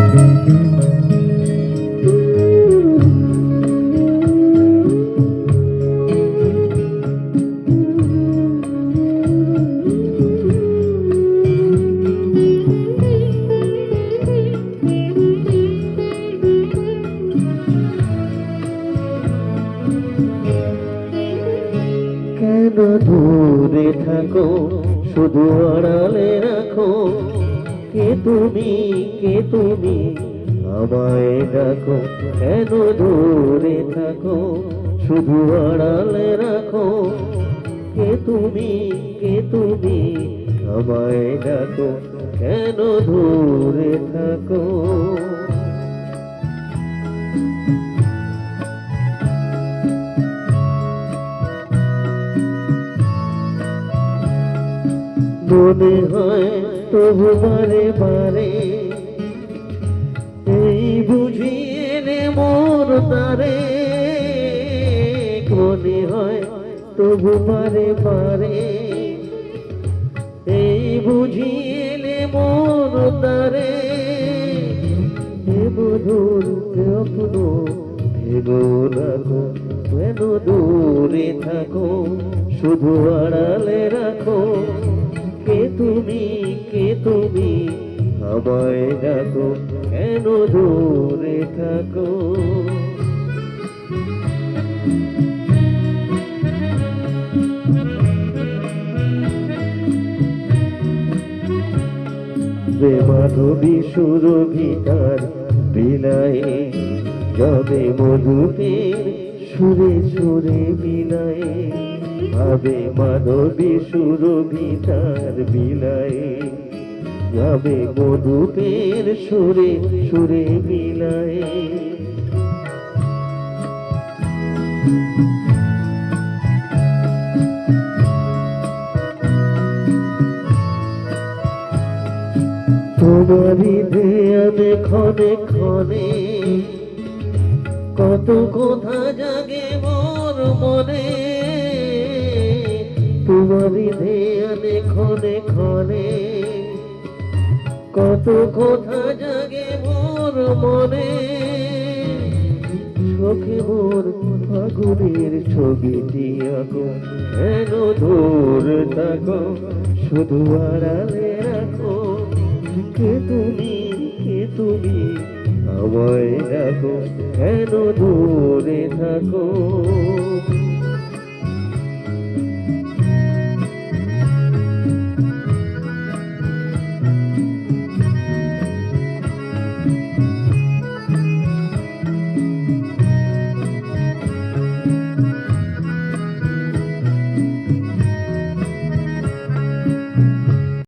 কেন দূরে থাকো, শুধু আড়ালে রাখো, কে তুমি, কে তুমি, আমায় ডাকো। কেন দূরে থাকো, শুধু আড়ালে রাখো, কে তুমি, কে তুমি, আমায় ডাকো। কেন দূরে থাকো। মনে হয় তবু বারে বারে, এই বুঝিয়ে নে মোর দ্বারে। মনে হয় তবু বারে বারে, এই বুঝিয়ে নে মোর দ্বারে। হে মধুর স্বপ্ন ভেবো রাখো, কেন দূরে থাকো, শুধু আড়ালে রাখো, কে তুমি, কে তুমি, আমায় ডাকো। কেন দূরে থাকো। যে মাধবী সুরভিতার বিলায়ে, যাবে মধুপের সুরে সুরে বিলায়ে। ভাবে মাধবী সুরভিতার বিলায়ে, যাবে মধুপের সুরে সুরে বিলায়ে। তোমারই ধ্যানে ক্ষণে ক্ষণে, কত কথা জাগে মোর মনে। তোমারই ধ্যানে ক্ষণে ক্ষণে, কত কথা জাগে মোর মনে। চোখে মোর ফাগুনের ছবিটি আঁকো, কেন দূরে থাকো, শুধু আড়ালে রাখো, কে তুমি, কে তুমি, আমায় ডাকো। কেন দূরে থাকো।